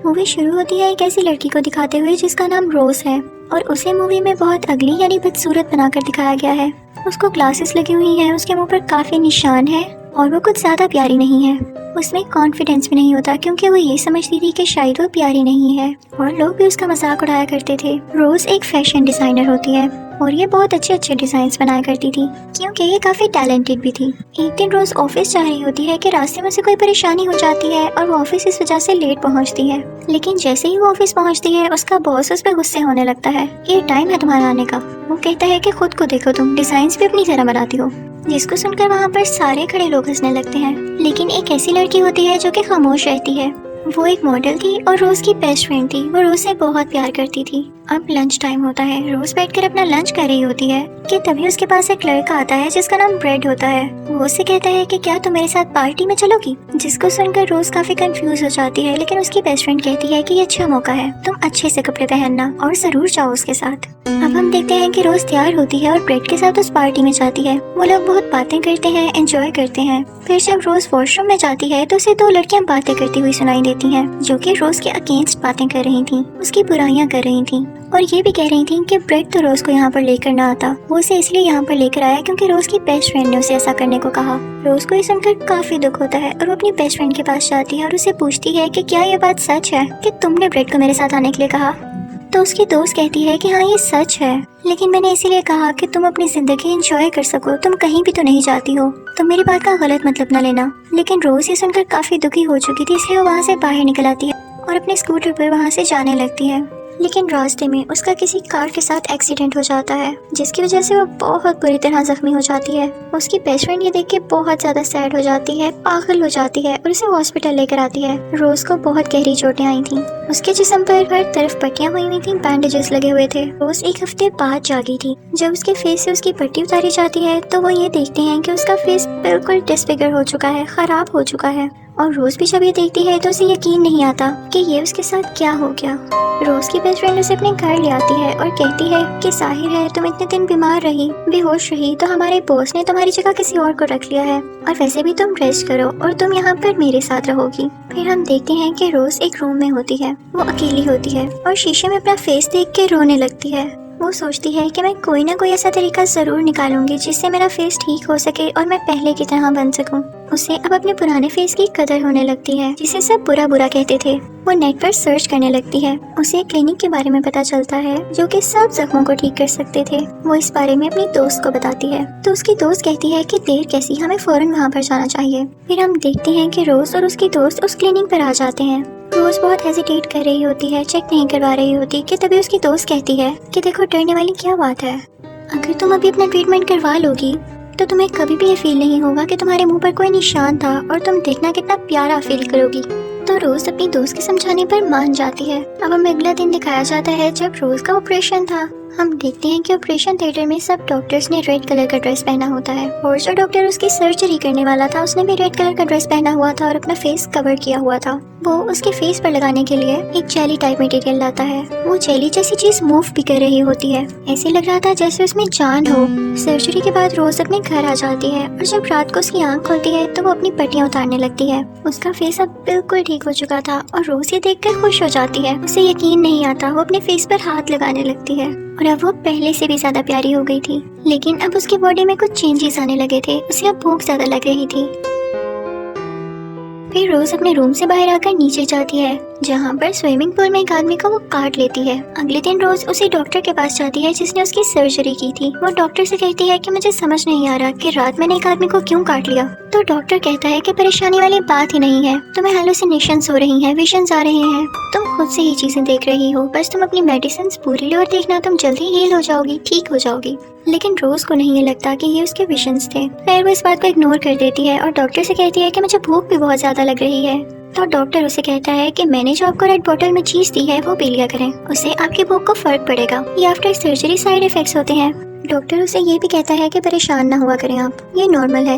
Movie شروع ہوتی ہے ایک ایسی لڑکی کو دکھاتے ہوئے جس کا نام روز ہے، اور اسے مووی میں بہت اگلی یعنی بدصورت بنا کر دکھایا گیا ہے۔ اس کو گلاسز لگی ہوئی ہیں، اس کے منہ پر کافی نشان ہے اور وہ کچھ زیادہ پیاری نہیں ہے۔ اس میں کانفیڈنس بھی نہیں ہوتا کیونکہ وہ یہ سمجھتی تھی کہ شاید وہ پیاری نہیں ہے، اور لوگ بھی اس کا مذاق اڑایا کرتے تھے۔ روز ایک فیشن ڈیزائنر ہوتی ہے اور یہ بہت اچھے ڈیزائنز بنایا کرتی تھی کیونکہ یہ کافی ٹیلنٹڈ بھی تھی۔ ایک دن روز آفس جا رہی ہوتی ہے کہ راستے میں اسے کوئی پریشانی ہو جاتی ہے اور وہ آفس اس وجہ سے لیٹ پہنچتی ہے، لیکن جیسے ہی وہ آفس پہنچتی ہے اس کا باس اس پہ غصے ہونے لگتا ہے کہ یہ ٹائم ہے تمہارا آنے کا۔ وہ کہتا ہے کہ خود کو دیکھو، تم ڈیزائنز بھی اپنی طرح بناتی ہو، جس کو سن کر وہاں پر سارے کھڑے لوگ ہنسنے لگتے ہیں۔ لیکن ایک ایسی لڑکی ہوتی ہے جو کہ خاموش رہتی ہے۔ وہ ایک ماڈل تھی اور روز کی بیسٹ فرینڈ تھی۔ وہ روز سے بہت پیار کرتی تھی۔ اب لنچ ٹائم ہوتا ہے، روز بیٹھ کر اپنا لنچ کر رہی ہوتی ہے کہ تبھی اس کے پاس ایک لڑکا آتا ہے جس کا نام بریڈ ہوتا ہے۔ وہ اس سے کہتا ہے کہ کیا تم میرے ساتھ پارٹی میں چلو گی، جس کو سن کر روز کافی کنفیوز ہو جاتی ہے، لیکن اس کی بیسٹ فرینڈ کہتی ہے کہ یہ اچھا موقع ہے، تم اچھے سے کپڑے پہننا اور ضرور جاؤ اس کے ساتھ۔ اب ہم دیکھتے ہیں کہ روز تیار ہوتی ہے اور بریڈ کے ساتھ اس پارٹی میں جاتی ہے۔ وہ لوگ بہت باتیں کرتے ہیں، انجوائے کرتے ہیں۔ پھر جب روز واش روم میں جاتی ہے تو اسے دو لڑکیاں باتیں کرتی ہوئی سنائی دیتی ہیں جو کہ روز کے اگینسٹ باتیں کر رہی تھیں، اس کی برائیاں کر رہی تھیں، اور یہ بھی کہہ رہی تھیں کہ بریڈ تو روز کو یہاں پر لے کر نہ آتا، وہ اسے اس لیے یہاں پر لے کر آیا کیونکہ روز کی بیسٹ فرینڈ نے اسے ایسا کرنے کو کہا۔ روز کو یہ سن کر کافی دکھ ہوتا ہے اور وہ اپنی بیسٹ فرینڈ کے پاس جاتی ہے اور اسے پوچھتی ہے کہ کیا یہ بات سچ ہے کہ تم نے بریڈ کو میرے ساتھ آنے کے لیے کہا؟ تو اس کی دوست کہتی ہے کہ ہاں یہ سچ ہے، لیکن میں نے اسی لیے کہا کہ تم اپنی زندگی انجوائے کر سکو، تم کہیں بھی تو نہیں جاتی ہو، تم میری بات کا غلط مطلب نہ لینا۔ لیکن روز یہ سن کر کافی دکھی ہو چکی تھی، اس لیے وہ وہاں سے باہر نکل آتی ہے اور اپنے اسکوٹر پر وہاں سے جانے لگتی ہے۔ لیکن راستے میں اس کا کسی کار کے ساتھ ایکسیڈنٹ ہو جاتا ہے جس کی وجہ سے وہ بہت بری طرح زخمی ہو جاتی ہے۔ اس کی بیسٹ فرینڈ یہ دیکھ کے بہت زیادہ سیڈ ہو جاتی ہے، پاگل ہو جاتی ہے اور اسے ہاسپٹل لے کر آتی ہے۔ روز کو بہت گہری چوٹیں آئی تھیں، اس کے جسم پر ہر طرف پٹیاں ہوئی ہوئی تھیں، بینڈیجز لگے ہوئے تھے۔ روز ایک ہفتے بعد جاگی تھی۔ جب اس کے فیس سے اس کی پٹی اتاری جاتی ہے تو وہ یہ دیکھتے ہیں کہ اس کا فیس بالکل ڈسفگر ہو چکا ہے، خراب ہو چکا ہے، اور روز بھی جب یہ دیکھتی ہے تو اسے یقین نہیں آتا کہ یہ اس کے ساتھ کیا ہو گیا۔ روز کی بیسٹ فرینڈ اسے اپنے گھر لے آتی ہے اور کہتی ہے کہ ظاہر ہے تم اتنے دن بیمار رہی، بے ہوش رہی، تو ہمارے باس نے تمہاری جگہ کسی اور کو رکھ لیا ہے، اور ویسے بھی تم ریسٹ کرو اور تم یہاں پر میرے ساتھ رہو گی۔ پھر ہم دیکھتے ہیں کہ روز ایک روم میں ہوتی ہے، وہ اکیلی ہوتی ہے اور شیشے میں اپنا فیس دیکھ کے رونے لگتی ہے۔ وہ سوچتی ہے کہ میں کوئی نہ کوئی ایسا طریقہ ضرور نکالوں گی جس سے میرا فیس ٹھیک ہو سکے اور میں پہلے کی طرح بن سکوں۔ اسے اب اپنے پرانے فیس کی قدر ہونے لگتی ہے جسے سب برا برا کہتے تھے۔ وہ نیٹ پر سرچ کرنے لگتی ہے، اسے ایک کلینک کے بارے میں پتا چلتا ہے جو کہ سب زخموں کو ٹھیک کر سکتے تھے۔ وہ اس بارے میں اپنی دوست کو بتاتی ہے تو اس کی دوست کہتی ہے کہ دیر کیسی، ہمیں فوراً وہاں پر جانا چاہیے۔ پھر ہم دیکھتے ہیں کہ روز اور اس کی دوست اس کلینک پر آ جاتے ہیں۔ روز بہت ہیزیٹیٹ کر رہی ہوتی ہے، چیک نہیں کروا رہی ہوتی کہ تبھی اس کی دوست کہتی ہے کہ دیکھو ڈرنے والی کیا بات ہے، اگر تم ابھی اپنا ٹریٹمنٹ کروا لو گی تو تمہیں کبھی بھی یہ فیل نہیں ہوگا کہ تمہارے منہ پر کوئی نشان تھا، اور تم دیکھنا کتنا پیارا فیل کرو گی۔ تو روز اپنی دوست کے سمجھانے پر مان جاتی ہے۔ اب ہمیں اگلا دن دکھایا جاتا ہے جب روز کا آپریشن تھا۔ ہم دیکھتے ہیں کہ آپریشن تھیٹر میں سب ڈاکٹرز نے ریڈ کلر کا ڈریس پہنا ہوتا ہے، اور جو ڈاکٹر اس کی سرجری کرنے والا تھا اس نے بھی ریڈ کلر کا ڈریس پہنا ہوا تھا اور اپنا فیس کور کیا ہوا تھا۔ وہ اس کے فیس پر لگانے کے لیے ایک جیلی ٹائپ میٹیریل لاتا ہے۔ وہ جیلی جیسی چیز موو بھی کر رہی ہوتی ہے، ایسے لگ رہا تھا جیسے اس میں جان ہو۔ سرجری کے بعد روز اپنے گھر آ جاتی ہے اور جب رات کو اس کی آنکھ کھلتی ہے تو وہ اپنی پٹیاں اتارنے لگتی ہے۔ اس کا فیس اب بالکل ٹھیک ہو چکا تھا اور روز یہ دیکھ کر خوش ہو جاتی ہے، اسے یقین نہیں آتا، وہ اپنے فیس پر ہاتھ لگانے لگتی ہے اور اب وہ پہلے سے بھی زیادہ پیاری ہو گئی تھی۔ لیکن اب اس کی باڈی میں کچھ چینجز آنے لگے تھے، اسے اب بھوک زیادہ لگ رہی تھی۔ پھر روز اپنے روم سے باہر آ کر نیچے جاتی ہے جہاں پر سوئمنگ پول میں ایک آدمی کو وہ کاٹ لیتی ہے۔ اگلے دن روز اسی ڈاکٹر کے پاس جاتی ہے جس نے اس کی سرجری کی تھی۔ وہ ڈاکٹر سے کہتی ہے کہ مجھے سمجھ نہیں آ رہا کہ رات میں نے ایک آدمی کو کیوں کاٹ لیا۔ تو ڈاکٹر کہتا ہے کہ پریشانی والی بات ہی نہیں ہے، تمہیں ہیلوسینیشنز ہو رہی ہیں، ویژنز آ رہے ہیں، تم خود سے ہی چیزیں دیکھ رہی ہو، بس تم اپنی میڈیسنز پوری لو اور دیکھنا تم جلدی ہیل ہو جاؤ گی، ٹھیک ہو جاؤ گی۔ لیکن روز کو نہیں یہ لگتا کہ یہ اس کے ویژنز تھے۔ پھر وہ اس بات کو اگنور کر دیتی ہے اور ڈاکٹر سے کہتی ہے کہ مجھے بھوک بھی بہت زیادہ لگ رہی ہے۔ تو ڈاکٹر اسے کہتا ہے کہ میں نے جو آپ کو ریڈ بوٹل میں چیز دی ہے وہ پی لیا کریں، اس سے آپ کی بھوک کو فرق پڑے گا، یہ آفٹر سرجری سائیڈ ایفیکٹس ہوتے ہیں۔ ڈاکٹر اسے یہ بھی کہتا ہے کہ پریشان نہ ہوا کریں آپ، یہ نارمل ہے۔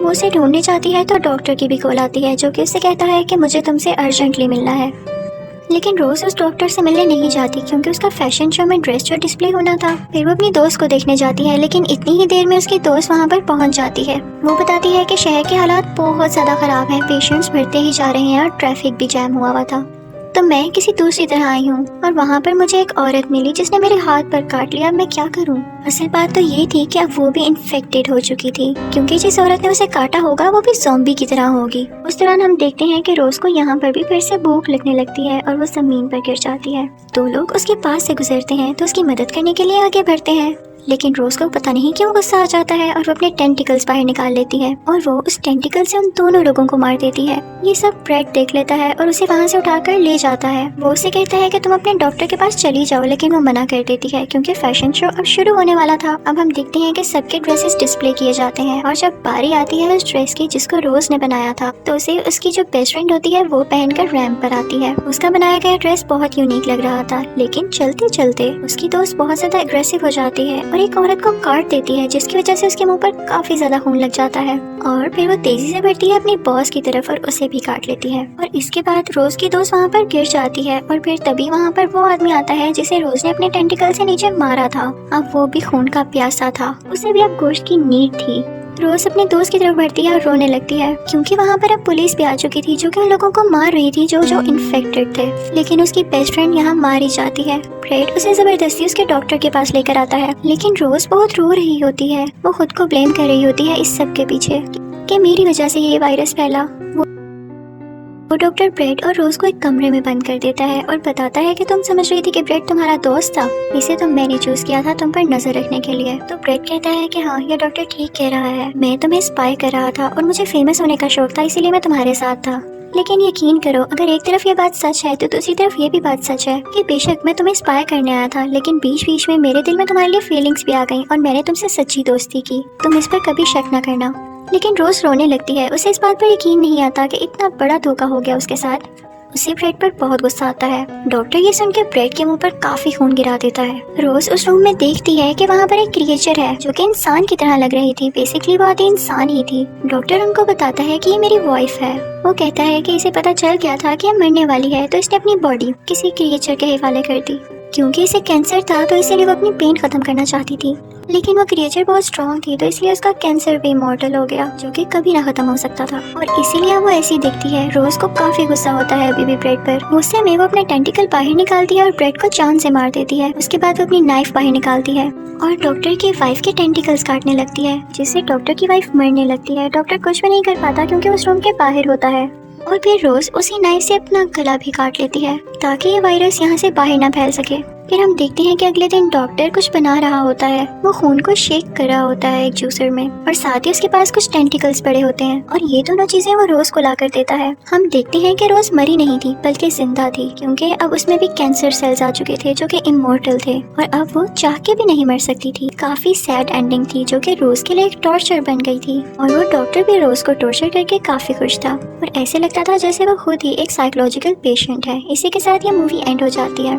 وہ اسے ڈھونڈنے جاتی ہے تو ڈاکٹر کی بھی کال آتی ہے جو کہ اسے کہتا ہے کہ مجھے تم سے ارجنٹلی ملنا ہے۔ لیکن روز اس ڈاکٹر سے ملنے نہیں جاتی کیونکہ اس کا فیشن شو میں ڈریس جو ڈسپلے ہونا تھا۔ پھر وہ اپنی دوست کو دیکھنے جاتی ہے لیکن اتنی ہی دیر میں اس کی دوست وہاں پر پہنچ جاتی ہے۔ وہ بتاتی ہے کہ شہر کے حالات بہت زیادہ خراب ہیں، پیشنٹس بڑھتے ہی جا رہے ہیں اور ٹریفک بھی جام ہوا تھا، تو میں کسی دوسری طرح آئی ہوں اور وہاں پر مجھے ایک عورت ملی جس نے میرے ہاتھ پر کاٹ لیا، اب میں کیا کروں؟ اصل بات تو یہ تھی کہ اب وہ بھی انفیکٹڈ ہو چکی تھی کیونکہ جس عورت نے اسے کاٹا ہوگا وہ بھی زومبی کی طرح ہوگی۔ اس دوران ہم دیکھتے ہیں کہ روز کو یہاں پر بھی پھر سے بھوک لگنے لگتی ہے اور وہ زمین پر گر جاتی ہے۔ دو لوگ اس کے پاس سے گزرتے ہیں تو اس کی مدد کرنے کے لیے آگے بڑھتے ہیں، لیکن روز کو پتہ نہیں کیوں غصہ آ جاتا ہے اور وہ اپنے ٹینٹیکلز باہر نکال لیتی ہے اور وہ اس ٹینٹیکل سے ان دونوں لوگوں کو مار دیتی ہے۔ یہ سب بریڈ دیکھ لیتا ہے اور اسے وہاں سے اٹھا کر لے جاتا ہے۔ وہ اسے کہتا ہے کہ تم اپنے ڈاکٹر کے پاس چلی جاؤ، لیکن وہ منع کر دیتی ہے کیونکہ فیشن شو اب شروع ہونے والا تھا۔ اب ہم دیکھتے ہیں کہ سب کے ڈریسز ڈسپلے کیے جاتے ہیں اور جب باری آتی ہے اس ڈریس کی جس کو روز نے بنایا تھا تو اسے اس کی جو بیسٹ فرینڈ ہوتی ہے وہ پہن کر ریمپ پر آتی ہے۔ اس کا بنایا گیا ڈریس بہت یونیک لگ رہا تھا، لیکن چلتے چلتے اس کی دوست بہت زیادہ اگریسو ہو جاتی ہے اور ایک عورت کو کاٹ دیتی ہے جس کی وجہ سے اس کے منہ پر کافی زیادہ خون لگ جاتا ہے اور پھر وہ تیزی سے بڑھتی ہے اپنی باس کی طرف اور اسے بھی کاٹ لیتی ہے۔ اور اس کے بعد روز کی دوست وہاں پر گر جاتی ہے اور پھر تبھی وہاں پر وہ آدمی آتا ہے جسے روز نے اپنے ٹینٹیکل سے نیچے مارا تھا۔ اب وہ بھی خون کا پیاسا تھا، اسے بھی اب گوشت کی نیڈ تھی۔ روز اپنے دوست کی طرف بڑھتی ہے اور رونے لگتی ہے کیونکہ وہاں پر اب پولیس بھی آ چکی تھی جو کہ ان لوگوں کو مار رہی تھی جو انفیکٹڈ تھے، لیکن اس کی بیسٹ فرینڈ یہاں ماری جاتی ہے۔ بریڈ اسے زبردستی اس کے ڈاکٹر کے پاس لے کر آتا ہے، لیکن روز بہت رو رہی ہوتی ہے، وہ خود کو بلیم کر رہی ہوتی ہے اس سب کے پیچھے کہ میری وجہ سے یہ وائرس پھیلا۔ وہ ڈاکٹر بریڈ اور روز کو ایک کمرے میں بند کر دیتا ہے اور بتاتا ہے کہ تم سمجھ رہی تھی کہ بریڈ تمہارا دوست تھا، اسے تو میں نے چوز کیا تھا تم پر نظر رکھنے کے لیے۔ تو بریڈ کہتا ہے کہ ہاں، یہ ڈاکٹر ٹھیک کہہ رہا ہے، میں تمہیں اسپائی کر رہا تھا اور مجھے فیمس ہونے کا شوق تھا، اسی لیے میں تمہارے ساتھ تھا۔ لیکن یقین کرو، اگر ایک طرف یہ بات سچ ہے تو دوسری طرف یہ بھی بات سچ ہے کہ بے شک میں تمہیں اسپائی کرنے آیا تھا، لیکن بیچ بیچ میں میرے دل میں تمہارے لیے فیلنگز بھی آ گئیں اور میں نے تم سے سچی دوستی کی، تم اس پر کبھی شک نہ کرنا۔ لیکن روز رونے لگتی ہے، اسے اس بات پر یقین نہیں آتا کہ اتنا بڑا دھوکا ہو گیا اس کے ساتھ۔ اسے بریڈ پر بہت غصہ آتا ہے۔ ڈاکٹر یہ سن کے بریڈ کے منہ پر کافی خون گرا دیتا ہے۔ روز اس روم میں دیکھتی ہے کہ وہاں پر ایک کریچر ہے جو کہ انسان کی طرح لگ رہی تھی، بیسیکلی وہ آدھی انسان ہی تھی۔ ڈاکٹر ان کو بتاتا ہے کہ یہ میری وائف ہے۔ وہ کہتا ہے کہ اسے پتا چل گیا تھا کہ یہ مرنے والی ہے تو اس نے اپنی باڈی کسی کریچر کے حوالے کر دی، کیونکہ اسے کینسر تھا تو اسی لیے وہ اپنی پین ختم کرنا چاہتی تھی، لیکن وہ کریچر بہت اسٹرانگ تھی تو اس لیے اس کا کینسر بھی مورٹل ہو گیا جو کہ کبھی نہ ختم ہو سکتا تھا، اور اسی لیے وہ ایسی دکھتی ہے۔ روز کو کافی غصہ ہوتا ہے ابھی بھی بریڈ پر۔ غصے میں وہ اپنا ٹینٹیکل باہر نکالتی ہے اور بریڈ کو جان سے مار دیتی ہے۔ اس کے بعد وہ اپنی نائف باہر نکالتی ہے اور ڈاکٹر کی وائف کے ٹینٹیکلز کاٹنے لگتی ہے، جس سے ڈاکٹر کی وائف مرنے لگتی ہے۔ ڈاکٹر کچھ بھی نہیں کر پاتا کیونکہ اس روم کے باہر ہوتا ہے، اور پھر روز اسی نائف سے اپنا گلا بھی کاٹ لیتی ہے تاکہ یہ وائرس یہاں سے باہر نہ پھیل سکے۔ پھر ہم دیکھتے ہیں کہ اگلے دن ڈاکٹر کچھ بنا رہا ہوتا ہے، وہ خون کو شیک کر رہا ہوتا ہے ایک جوسر میں، اور ساتھ ہی اس کے پاس کچھ ٹینٹیکلز پڑے ہوتے ہیں، اور یہ دونوں چیزیں وہ روز کو لا کر دیتا ہے۔ ہم دیکھتے ہیں کہ روز مری نہیں تھی بلکہ زندہ تھی، کیونکہ اب اس میں بھی کینسر سیلز آ چکے تھے جو کہ امورٹل تھے، اور اب وہ چاہ کے بھی نہیں مر سکتی تھی۔ کافی سیڈ اینڈنگ تھی جو کہ روز کے لیے ایک ٹارچر بن گئی تھی، اور وہ ڈاکٹر بھی روز کو ٹارچر کر کے کافی خوش تھا، اور ایسے لگتا تھا جیسے وہ خود ہی ایک سائیکولوجیکل پیشنٹ ہے۔ اسی کے ساتھ یہ مووی اینڈ ہو جاتی ہے۔